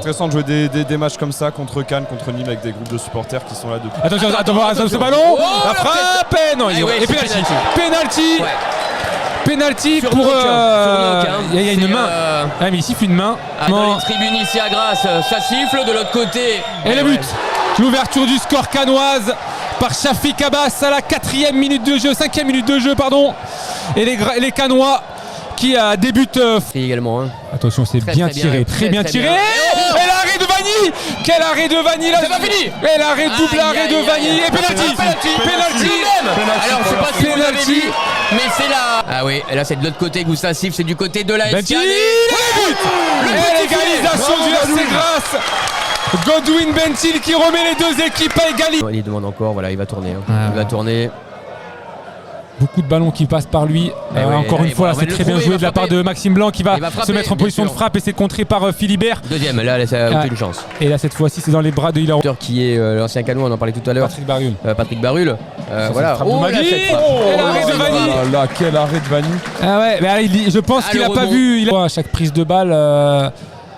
intéressant de jouer des matchs comme ça contre Cannes, contre Nîmes avec des groupes de supporters qui sont là depuis. Attention ce ballon. La frappe. Non, et penalty. Penalty. Ouais. Penalty Sur pour. Knock, Il y a une main. Ah, mais il siffle une main. Dans les tribunes ici à Grasse, ça siffle. De l'autre côté. Et le but. L'ouverture du score cannoise par Shafiq Abbas à la 4e minute de jeu, 5e minute de jeu, pardon. Et les Cannois qui débutent. Également. Hein. Attention, c'est bien tiré, très bien tiré. Et l'arrêt de Vanni. Quel arrêt de Vanni là. C'est pas fini. Et l'arrêt, double arrêt de Vanni. Et penalty. Alors je sais pas si vous l'avez vu, mais c'est là. Ah oui, et là c'est de l'autre côté que vous ça siffle, c'est du côté de la Bentil. SK. Le but. L'égalisation du RC Grasse. Godwin Bentil qui remet les deux équipes à égalité. Il demande encore, voilà, il va tourner. Il va tourner. Beaucoup de ballons qui passent par lui. Encore une fois, là, c'est très bien joué de la part de Maxime Blanc qui va se mettre en position de frappe et c'est contré par Philibert. Deuxième, là, ça a aucune chance. Et là, cette fois-ci, c'est dans les bras de Hilaire. Qui est l'ancien Canot, on en parlait tout à l'heure. Patrick Barul. Voilà. L'arrêt de Vanni. Là, quel arrêt de Vanni. Ah ouais, mais je pense qu'il n'a pas vu. À chaque prise de balle.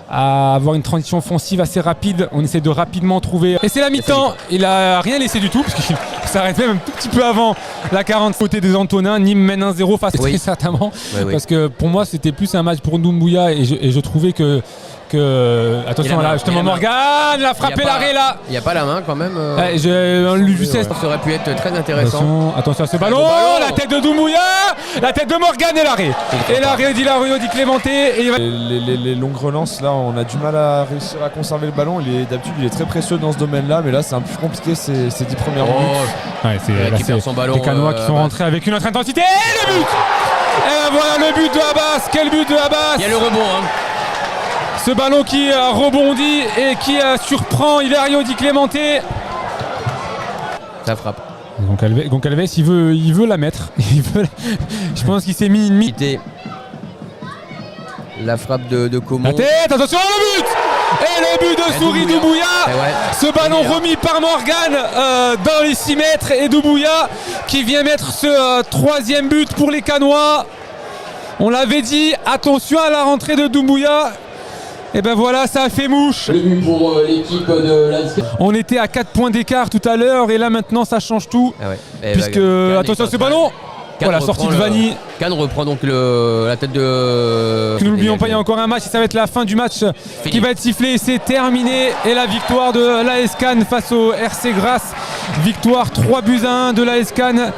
À avoir une transition offensive assez rapide, on essaie de rapidement trouver. Et c'est la mi-temps, il a rien laissé du tout parce qu'il s'arrête même un tout petit peu avant la 40 côté des Antonins. Nîmes mène 1-0 face très certainement parce que pour moi c'était plus un match pour Doumbouya et je trouvais que attention là justement Morgan l'a frappé l'arrêt là. Il n'y a pas la main quand même. Justesse. Ça aurait pu être très intéressant. Attention à ce ballon, la tête de Doumbouya, la tête de Morgan et l'arrêt. Et l'arrêt d'Hilario Di Clementé. Les longues relances là, on a du mal à réussir à conserver le ballon. D'habitude il est très précieux dans ce domaine-là, mais là c'est un peu plus compliqué ces 10 premières minutes. C'est les Cannois qui sont rentrés avec une autre intensité. Et le but. Et voilà le but de Abbas. Quel but de Abbas. Il y a le rebond. Ce ballon qui rebondit et qui surprend Hilario Di Clementé. Ça frappe. Goncalves il veut la mettre. Je pense qu'il s'est mis une mythe. La frappe de Como. La tête, attention le but. Et le but de Souris Doumbouya. Ce ballon remis par Morgan dans les 6 mètres. Et Doumbouya qui vient mettre ce 3e but pour les Cannois. On l'avait dit, attention à la rentrée de Doumbouya. Et ben voilà, ça a fait mouche. Le but pour l'équipe de l'ASK. On était à 4 points d'écart tout à l'heure et là maintenant ça change tout. Puisque, attention à ce ballon. Voilà, sortie de Vanni. Cannes reprend donc la tête de. N'oublions pas, il y a encore un match et ça va être la fin du match qui va être sifflé. C'est terminé. Et la victoire de l'AS Cannes face au RC Grasse. Victoire 3-1 de l'AS Cannes.